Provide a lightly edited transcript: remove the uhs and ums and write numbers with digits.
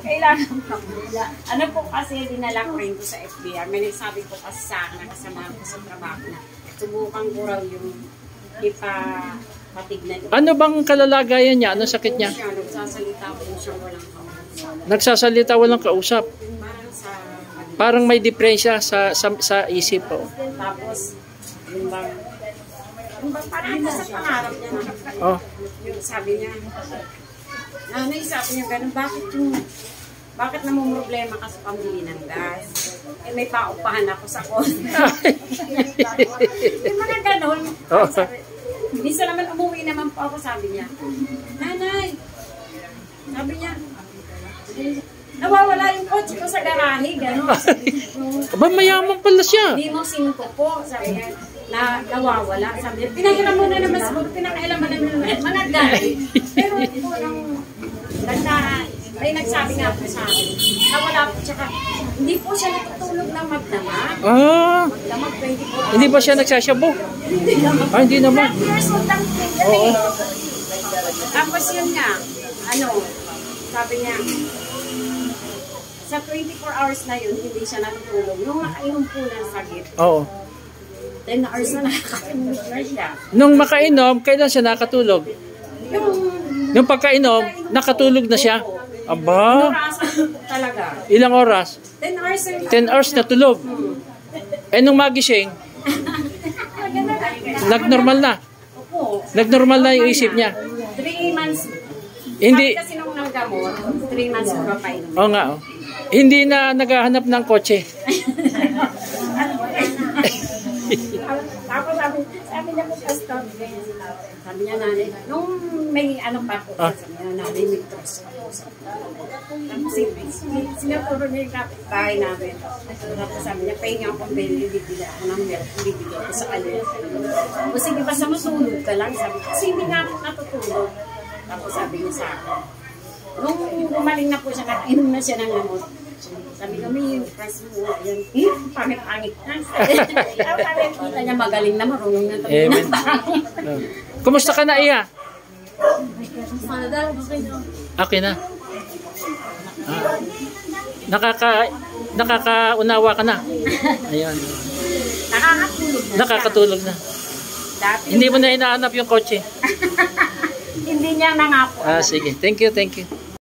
Kailangan pamula. Ano po kasi dinala ko rin ko sa FBR. May nagsabi po kasi sa akin, nakasama ko sa trabaho na subukan ko raw yung ipapatignan. Ano bang kalalagayan niya? Ano sakit niya? Nagsasalita po siya walang kausap. Nagsasalita walang kausap. Parang Parang may depresya sa isip po. tapos, yung bang parang sa pangarap niya na. Oh. Yung sabi niya, nanay, sabi niya gano'n, bakit namumroblema ka sa pambili ng gas? Eh, may paupahan ako sa konti. Yung mga gano'n. Oh. Minsan naman umuwi naman po ako, sabi niya, nanay, sabi niya, nawawala yung kotse ko sa garahe, gano'n. Aba, mayaman pala siya. Hindi mo 5 po, sabi niya, nawawala. Sabi niya, pinahiram mo na naman siguro, pinakailaman na naman, mga gari. Pero po, may nagsabi nga po sa akin, nawala po, tsaka, hindi po siya natutulog ng magdamag. Ah, Magdamag 24 hindi ba siya nagsasyabu? Hindi naman. Ah, hindi naman. 12 years old lang po yan Oo. eh. Tapos yun nga, sabi niya, sa 24 hours na yun, hindi siya natutulog. Nung nakainom po ng sakit, Oo. 10 hours na nakakainom na siya. Nung makainom, kailan siya nakatulog? Nung pagkainom, nakatulog na siya? Aba, Narasan po talaga. ilang oras? 10 hours na 10 hours na tulog. Eh nung magising, nagnormal na. Opo. Nagnormal na yung isip niya. 3 months. Hindi, Sabi kasi nung nanggamot, 3 months ko pa painom. oo nga, oh. Hindi na naghahanap ng kotse. Tapos sabi niya po, Pastor, sabi niya, nanay, nung may pa po, sabi niya, nanay, may trust ako. Tapos sinaturo niya yung kapitbahay namin. Tapos sabi niya, pahinga akong beli, bibili ako ng milk, bibili ako sa kanya. O sige, basta matulog ka lang, sabi niya, kasi hindi nga ako natutulog. Tapos sabi niya sa akin, nung gumaling na po siya, nakainom na siya ng gamot. Sabi kami, yung press mo, yan, pangit-pangit na. Parang kita niya magaling na, marunong na tabi na pangit. Kumusta ka na, Iya? Okay na. Nakakaunawa ka na. Ayan. Nakakatulog na. Dati, Hindi mo na hinahanap yung kotse. hindi niya na nga po. Ah, sige. Thank you, thank you.